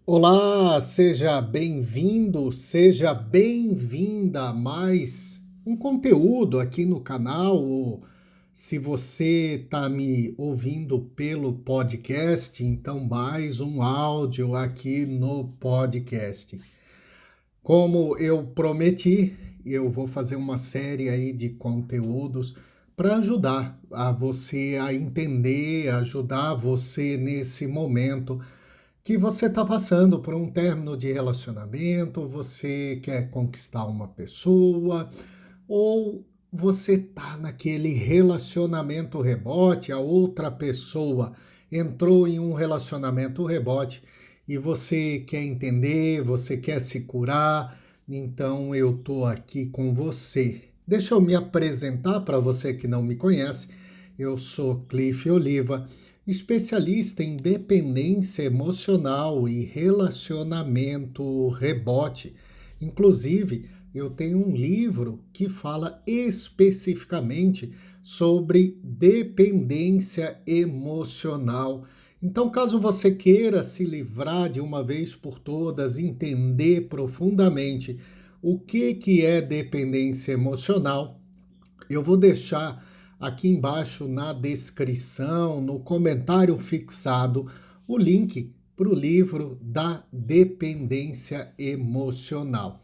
Olá, seja bem-vindo, seja bem-vinda a mais um conteúdo aqui no canal. Ou se você está me ouvindo pelo podcast, então mais um áudio aqui no podcast. Como eu prometi, eu vou fazer uma série aí de conteúdos para ajudar a você a entender, ajudar você nesse momento que você está passando por um término de relacionamento, você quer conquistar uma pessoa, ou você está naquele relacionamento rebote, a outra pessoa entrou em um relacionamento rebote e você quer entender, você quer se curar, então eu estou aqui com você. Deixa eu me apresentar para você que não me conhece. Eu sou Cliff Oliva, especialista em dependência emocional e relacionamento rebote. Inclusive, eu tenho um livro que fala especificamente sobre dependência emocional. Então, caso você queira se livrar de uma vez por todas, entender profundamente o que é dependência emocional, eu vou deixar aqui embaixo na descrição, no comentário fixado, o link para o livro da dependência emocional.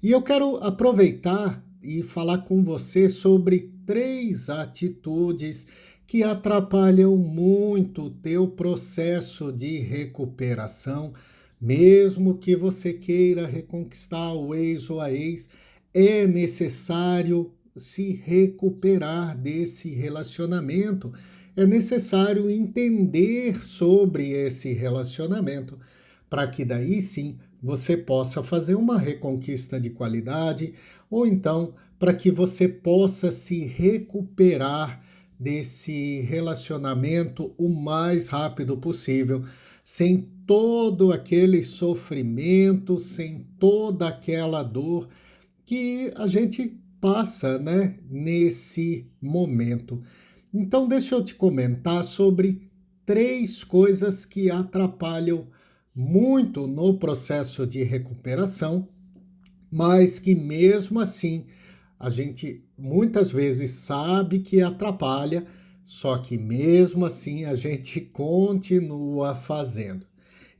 E eu quero aproveitar e falar com você sobre 3 atitudes que atrapalham muito o teu processo de recuperação, mesmo que você queira reconquistar o ex ou a ex, é necessário se recuperar desse relacionamento. É necessário entender sobre esse relacionamento para que daí sim você possa fazer uma reconquista de qualidade ou então para que você possa se recuperar desse relacionamento o mais rápido possível, sem todo aquele sofrimento, sem toda aquela dor que a gente passa, né, nesse momento. Então, deixa eu te comentar sobre 3 coisas que atrapalham muito no processo de recuperação, mas que mesmo assim a gente muitas vezes sabe que atrapalha, só que mesmo assim a gente continua fazendo.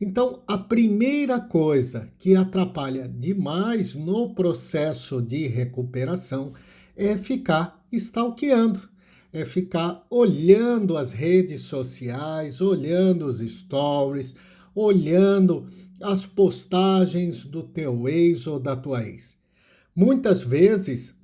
Então, a primeira coisa que atrapalha demais no processo de recuperação é ficar stalkeando, é ficar olhando as redes sociais, olhando os stories, olhando as postagens do teu ex ou da tua ex. Muitas vezes,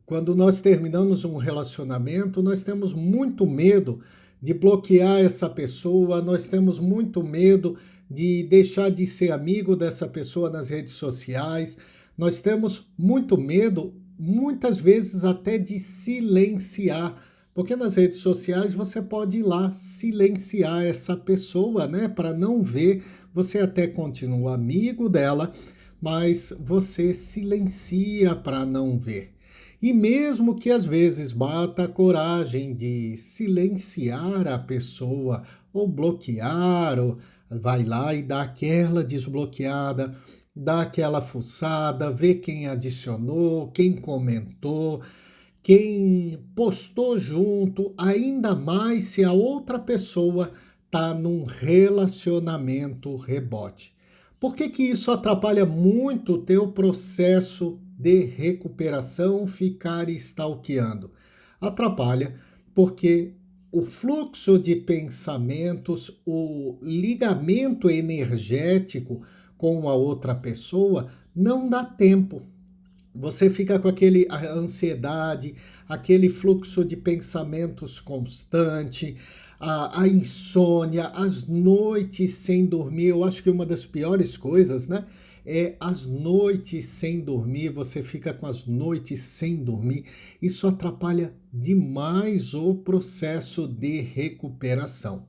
quando nós terminamos um relacionamento, nós temos muito medo de bloquear essa pessoa, nós temos muito medo de deixar de ser amigo dessa pessoa nas redes sociais, nós temos muito medo, muitas vezes até de silenciar, porque nas redes sociais você pode ir lá silenciar essa pessoa, né, para não ver, você até continua amigo dela, mas você silencia para não ver. E mesmo que às vezes bata a coragem de silenciar a pessoa ou bloquear, ou vai lá e dá aquela desbloqueada, dá aquela fuçada, vê quem adicionou, quem comentou, quem postou junto, ainda mais se a outra pessoa está num relacionamento rebote. Por que que isso atrapalha muito o teu processo de recuperação, ficar stalkeando? Atrapalha porque o fluxo de pensamentos, o ligamento energético com a outra pessoa não dá tempo. Você fica com aquele a ansiedade, aquele fluxo de pensamentos constante, a insônia, as noites sem dormir. Eu acho que uma das piores coisas, né? É as noites sem dormir, você fica com as noites sem dormir. Isso atrapalha demais o processo de recuperação.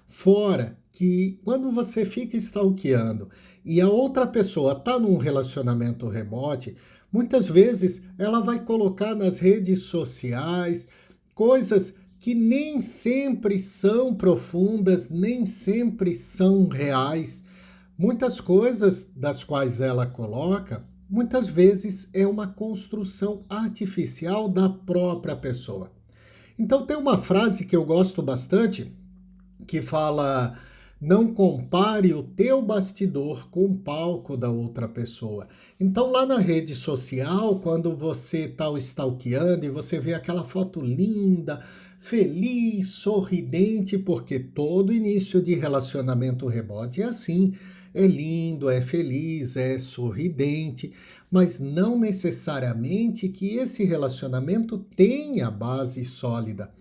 Fora que quando você fica stalkeando e a outra pessoa está num relacionamento rebote, muitas vezes ela vai colocar nas redes sociais coisas que nem sempre são profundas, nem sempre são reais. Muitas coisas das quais ela coloca, muitas vezes é uma construção artificial da própria pessoa. Então tem uma frase que eu gosto bastante que fala: não compare o teu bastidor com o palco da outra pessoa. Então lá na rede social, quando você está o stalkeando e você vê aquela foto linda, feliz, sorridente, porque todo início de relacionamento rebote é assim, é lindo, é feliz, é sorridente, mas não necessariamente que esse relacionamento tenha base sólida.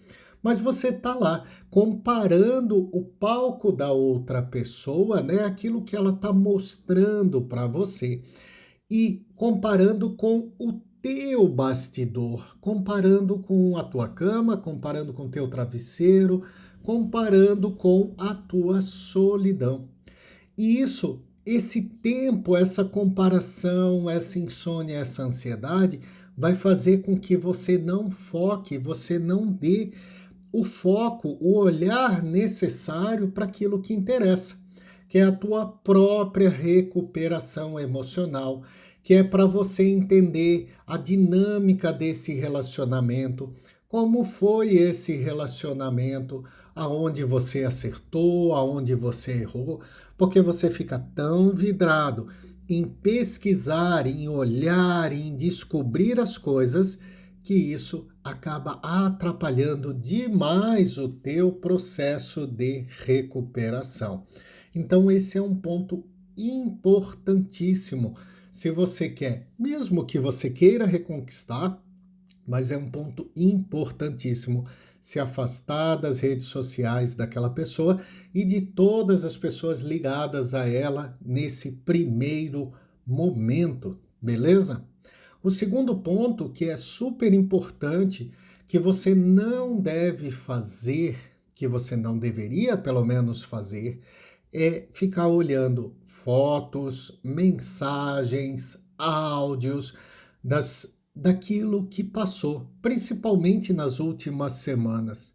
Mas você está lá comparando o palco da outra pessoa, né, aquilo que ela está mostrando para você, e comparando com o teu bastidor, comparando com a tua cama, comparando com o teu travesseiro, comparando com a tua solidão. E isso, esse tempo, essa comparação, essa insônia, essa ansiedade, vai fazer com que você não foque, você não dê o foco, o olhar necessário para aquilo que interessa, que é a tua própria recuperação emocional, que é para você entender a dinâmica desse relacionamento, como foi esse relacionamento, aonde você acertou, aonde você errou, porque você fica tão vidrado em pesquisar, em olhar, em descobrir as coisas, que isso acaba atrapalhando demais o teu processo de recuperação. Então esse é um ponto importantíssimo. Se você quer, mesmo que você queira reconquistar, mas é um ponto importantíssimo se afastar das redes sociais daquela pessoa e de todas as pessoas ligadas a ela nesse primeiro momento, beleza? O segundo ponto, que é super importante, que você não deve fazer, que você não deveria pelo menos fazer, é ficar olhando fotos, mensagens, áudios daquilo que passou, principalmente nas últimas semanas.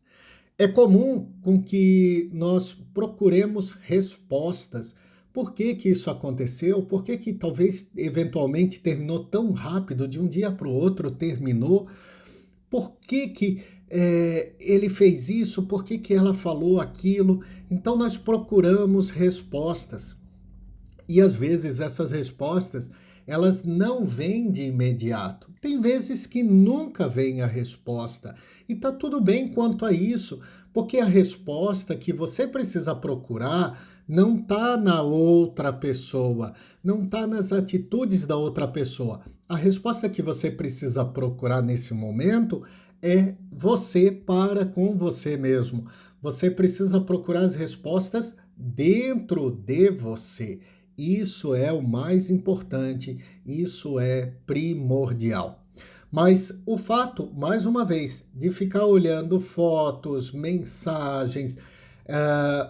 É comum com que nós procuremos respostas. Por que que isso aconteceu? Por que que talvez eventualmente terminou tão rápido, de um dia para o outro terminou? Por que que ele fez isso? Por que que ela falou aquilo? Então nós procuramos respostas. E às vezes essas respostas, elas não vêm de imediato. Tem vezes que nunca vem a resposta. E tá tudo bem quanto a isso, porque a resposta que você precisa procurar não tá na outra pessoa, não tá nas atitudes da outra pessoa. A resposta que você precisa procurar nesse momento é você para com você mesmo. Você precisa procurar as respostas dentro de você. Isso é o mais importante, isso é primordial. Mas o fato, mais uma vez, de ficar olhando fotos, mensagens,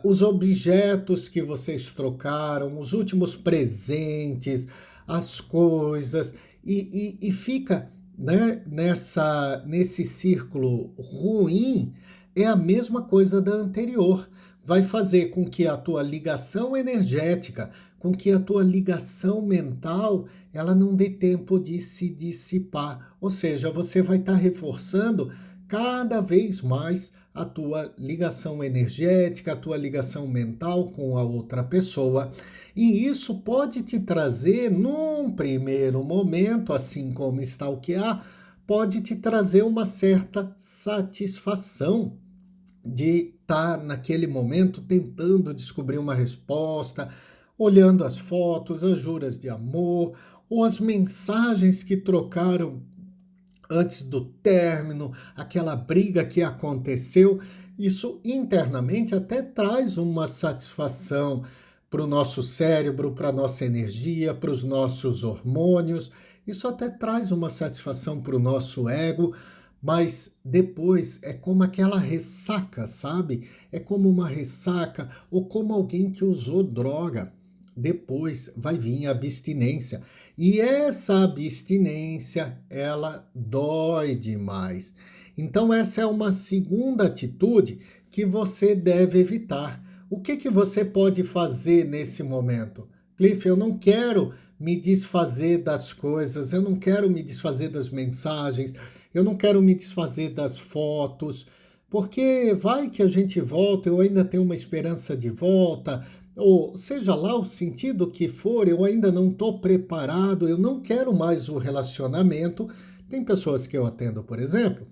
os objetos que vocês trocaram, os últimos presentes, as coisas, e fica, né, nesse círculo ruim, é a mesma coisa da anterior. Vai fazer com que a tua ligação energética, com que a tua ligação mental, ela não dê tempo de se dissipar. Ou seja, você vai estar reforçando cada vez mais a tua ligação energética, a tua ligação mental com a outra pessoa. E isso pode te trazer, num primeiro momento, assim como stalkear, pode te trazer uma certa satisfação de estar naquele momento tentando descobrir uma resposta, olhando as fotos, as juras de amor, ou as mensagens que trocaram antes do término, aquela briga que aconteceu. Isso internamente até traz uma satisfação para o nosso cérebro, para a nossa energia, para os nossos hormônios. Isso até traz uma satisfação para o nosso ego, mas depois é como aquela ressaca, sabe? É como uma ressaca ou como alguém que usou droga. Depois vai vir a abstinência. E essa abstinência, ela dói demais. Então essa é uma segunda atitude que você deve evitar. O que que você pode fazer nesse momento? Cliff, eu não quero me desfazer das coisas, eu não quero me desfazer das mensagens, eu não quero me desfazer das fotos, porque vai que a gente volta, eu ainda tenho uma esperança de volta, ou seja lá o sentido que for, eu ainda não estou preparado, eu não quero mais o relacionamento. Tem pessoas que eu atendo, por exemplo,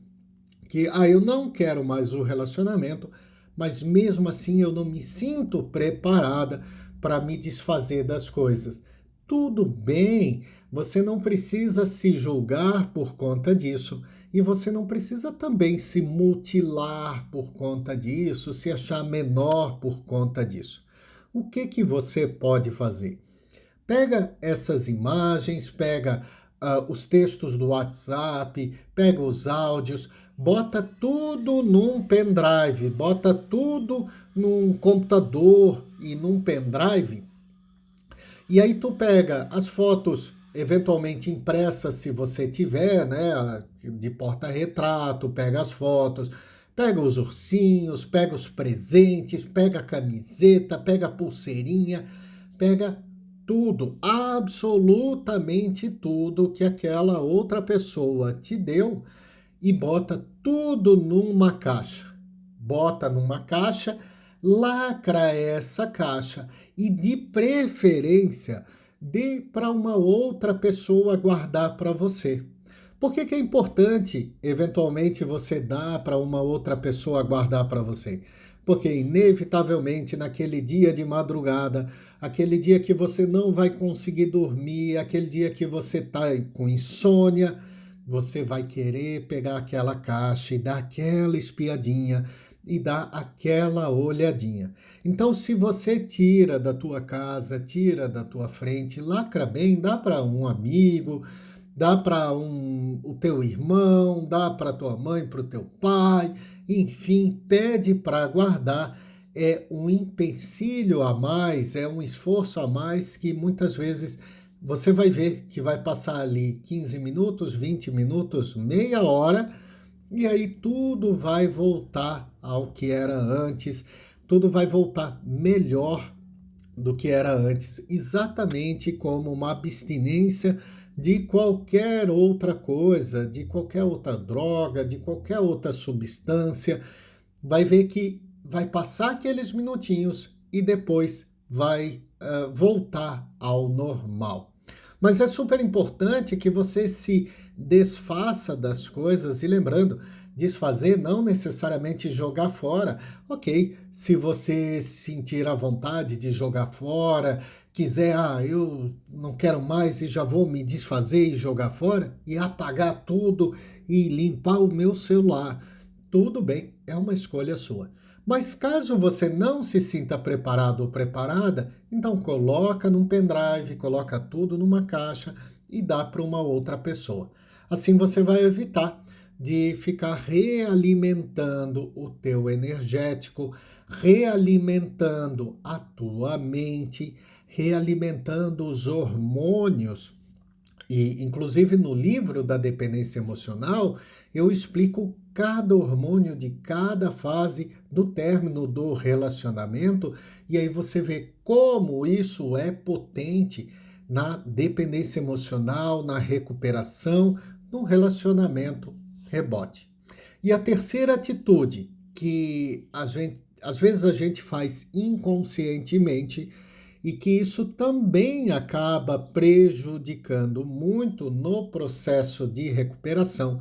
que eu não quero mais o relacionamento, mas mesmo assim eu não me sinto preparada para me desfazer das coisas. Tudo bem, você não precisa se julgar por conta disso e você não precisa também se mutilar por conta disso, se achar menor por conta disso. O que que você pode fazer? Pega essas imagens, pega os textos do WhatsApp, pega os áudios, bota tudo num pendrive, bota tudo num computador e num pendrive. E aí tu pega as fotos eventualmente impressas, se você tiver, né, de porta-retrato, pega as fotos, pega os ursinhos, pega os presentes, pega a camiseta, pega a pulseirinha, pega tudo, absolutamente tudo que aquela outra pessoa te deu e bota tudo numa caixa. Bota numa caixa, lacra essa caixa e, de preferência, dê para uma outra pessoa guardar para você. Por que que é importante, eventualmente, você dar para uma outra pessoa guardar para você? Porque, inevitavelmente, naquele dia de madrugada, aquele dia que você não vai conseguir dormir, aquele dia que você está com insônia, você vai querer pegar aquela caixa e dar aquela espiadinha e dar aquela olhadinha. Então, se você tira da tua casa, tira da tua frente, lacra bem, dá para um amigo, dá para o teu irmão, dá para tua mãe, para o teu pai, enfim, pede para guardar. É um empecilho a mais, é um esforço a mais que muitas vezes você vai ver que vai passar ali 15 minutos, 20 minutos, meia hora, e aí tudo vai voltar ao que era antes, tudo vai voltar melhor do que era antes, exatamente como uma abstinência de qualquer outra coisa, de qualquer outra droga, de qualquer outra substância. Vai ver que vai passar aqueles minutinhos e depois vai voltar ao normal. Mas é super importante que você se desfaça das coisas e lembrando, desfazer não necessariamente jogar fora. Ok, se você sentir a vontade de jogar fora, quiser, eu não quero mais e já vou me desfazer e jogar fora e apagar tudo e limpar o meu celular, tudo bem, é uma escolha sua. Mas caso você não se sinta preparado ou preparada, então coloca num pendrive, coloca tudo numa caixa e dá para uma outra pessoa. Assim você vai evitar de ficar realimentando o teu energético, realimentando a tua mente, realimentando os hormônios. E, inclusive, no livro da dependência emocional, eu explico cada hormônio de cada fase do término do relacionamento, e aí você vê como isso é potente na dependência emocional, na recuperação, no relacionamento rebote. E a terceira atitude que às vezes a gente faz inconscientemente e que isso também acaba prejudicando muito no processo de recuperação,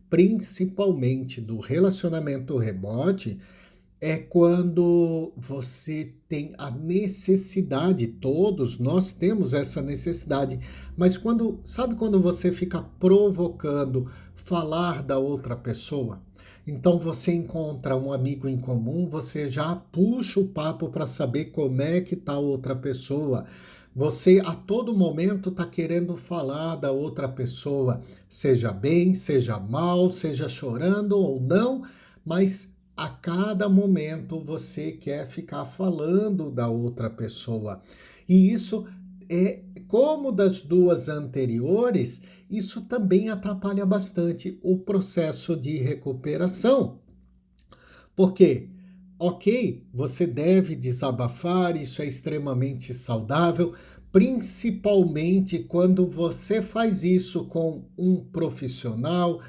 principalmente do relacionamento rebote, é quando você tem a necessidade, todos nós temos essa necessidade, mas sabe quando você fica provocando falar da outra pessoa? Então você encontra um amigo em comum, você já puxa o papo para saber como é que está a outra pessoa. Você a todo momento está querendo falar da outra pessoa, seja bem, seja mal, seja chorando ou não, mas a cada momento você quer ficar falando da outra pessoa. E isso é como das duas anteriores, isso também atrapalha bastante o processo de recuperação. Porque, ok, você deve desabafar, isso é extremamente saudável, principalmente quando você faz isso com um profissional,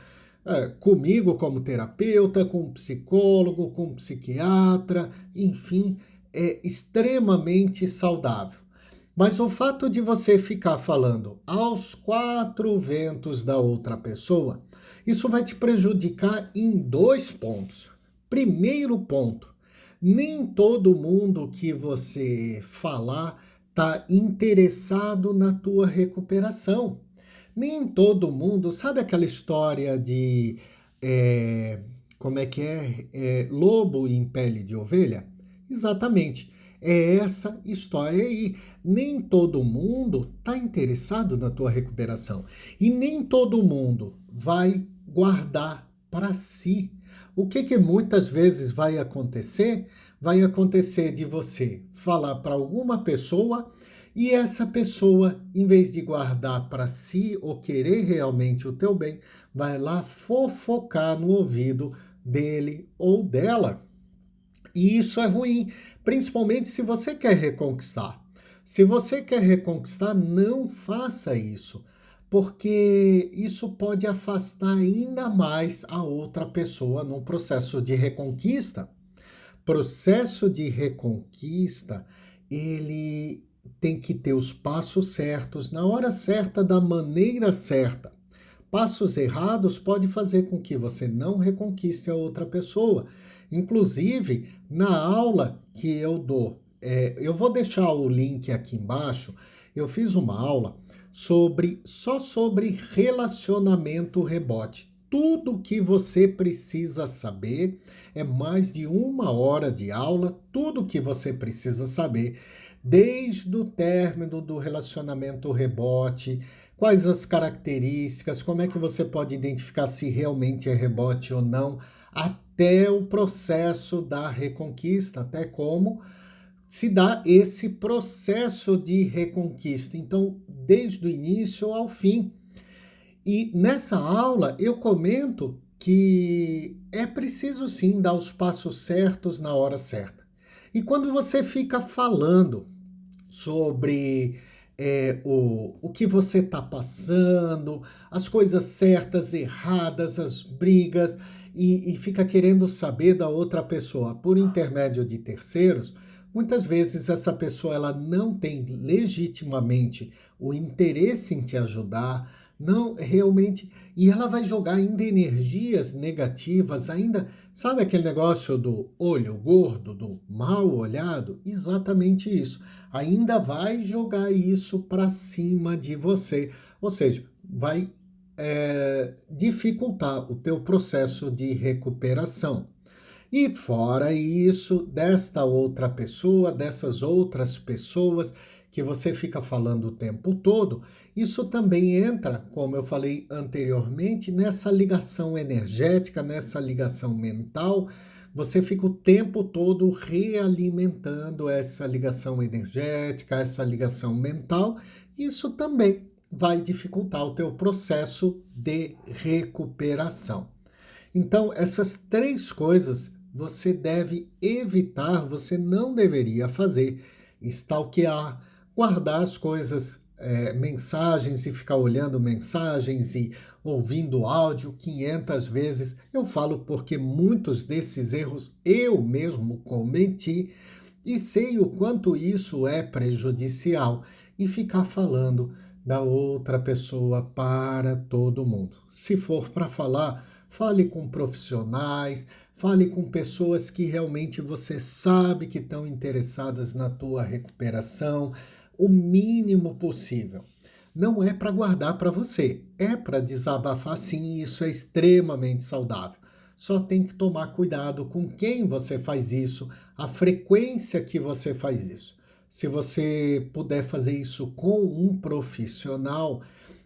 comigo como terapeuta, com um psicólogo, com um psiquiatra, enfim, é extremamente saudável. Mas o fato de você ficar falando aos quatro ventos da outra pessoa, isso vai te prejudicar em dois pontos. Primeiro ponto, nem todo mundo que você falar está interessado na tua recuperação. Nem todo mundo, sabe aquela história de, é, como é que lobo em pele de ovelha? Exatamente, é essa história aí. Nem todo mundo está interessado na tua recuperação e nem todo mundo vai guardar para si. O que muitas vezes vai acontecer? Vai acontecer de você falar para alguma pessoa e essa pessoa, em vez de guardar para si ou querer realmente o teu bem, vai lá fofocar no ouvido dele ou dela. E isso é ruim, principalmente se você quer reconquistar. Se você quer reconquistar, não faça isso, porque isso pode afastar ainda mais a outra pessoa no processo de reconquista. Processo de reconquista, ele tem que ter os passos certos, na hora certa, da maneira certa. Passos errados pode fazer com que você não reconquiste a outra pessoa. Inclusive, na aula que eu dou, eu vou deixar o link aqui embaixo, eu fiz uma aula só sobre relacionamento rebote. Tudo que você precisa saber, é mais de 1 hora de aula, tudo que você precisa saber, desde o término do relacionamento rebote, quais as características, como é que você pode identificar se realmente é rebote ou não, até o processo da reconquista, até como se dá esse processo de reconquista. Então, desde o início ao fim. E nessa aula eu comento que é preciso sim dar os passos certos na hora certa. E quando você fica falando sobre o que você está passando, as coisas certas, erradas, as brigas, e fica querendo saber da outra pessoa por intermédio de terceiros, muitas vezes essa pessoa ela não tem legitimamente o interesse em te ajudar, não realmente, e ela vai jogar ainda energias negativas, ainda, sabe aquele negócio do olho gordo, do mal olhado? Exatamente isso. Ainda vai jogar isso para cima de você, ou seja, vai dificultar o teu processo de recuperação. E fora isso, desta outra pessoa, dessas outras pessoas que você fica falando o tempo todo, isso também entra, como eu falei anteriormente, nessa ligação energética, nessa ligação mental. Você fica o tempo todo realimentando essa ligação energética, essa ligação mental. Isso também vai dificultar o teu processo de recuperação. Então, essas três coisas você deve evitar, você não deveria fazer: stalkear, guardar as coisas, mensagens e ficar olhando mensagens e ouvindo áudio 500 vezes. Eu falo porque muitos desses erros eu mesmo cometi e sei o quanto isso é prejudicial. E ficar falando da outra pessoa para todo mundo. Se for para falar, fale com profissionais, fale com pessoas que realmente você sabe que estão interessadas na tua recuperação, o mínimo possível. Não é para guardar para você, é para desabafar sim, isso é extremamente saudável. Só tem que tomar cuidado com quem você faz isso, a frequência que você faz isso. Se você puder fazer isso com um profissional,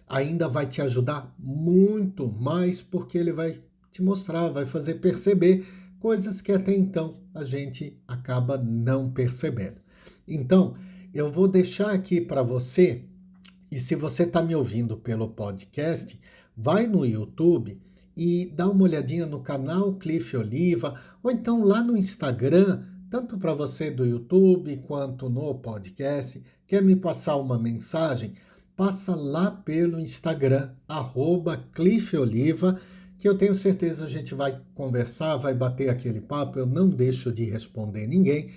ainda vai te ajudar muito mais, porque ele vai te mostrar, vai fazer perceber coisas que até então a gente acaba não percebendo. Então, eu vou deixar aqui para você, e se você está me ouvindo pelo podcast, vai no YouTube e dá uma olhadinha no canal Cliff Oliva, ou então lá no Instagram, tanto para você do YouTube quanto no podcast, quer me passar uma mensagem, passa lá pelo Instagram, @CliffOliva, que eu tenho certeza a gente vai conversar, vai bater aquele papo, eu não deixo de responder ninguém,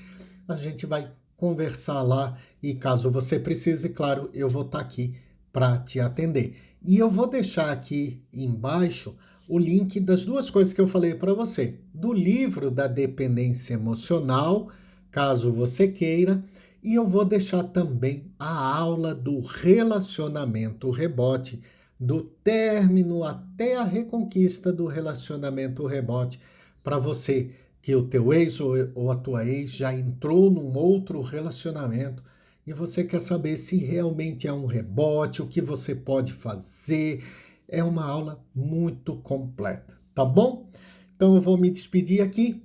a gente vai conversar lá e caso você precise, claro, eu vou estar aqui para te atender. E eu vou deixar aqui embaixo o link das duas coisas que eu falei para você, do livro da dependência emocional, caso você queira, e eu vou deixar também a aula do relacionamento rebote, do término até a reconquista do relacionamento rebote, para você que o teu ex ou a tua ex já entrou num outro relacionamento e você quer saber se realmente é um rebote, o que você pode fazer. É uma aula muito completa, tá bom? Então eu vou me despedir aqui.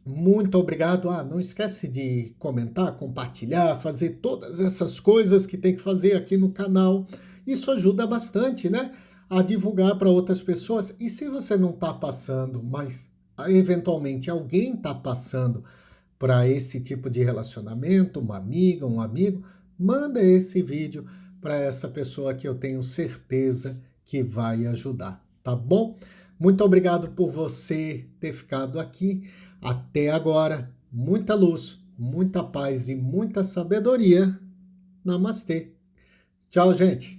Muito obrigado. Não esquece de comentar, compartilhar, fazer todas essas coisas que tem que fazer aqui no canal. Isso ajuda bastante, né? A divulgar para outras pessoas. E se você não está passando, mas eventualmente alguém está passando para esse tipo de relacionamento, uma amiga, um amigo, manda esse vídeo para essa pessoa que eu tenho certeza que vai ajudar, tá bom? Muito obrigado por você ter ficado aqui até agora. Muita luz, muita paz e muita sabedoria. Namastê. Tchau, gente.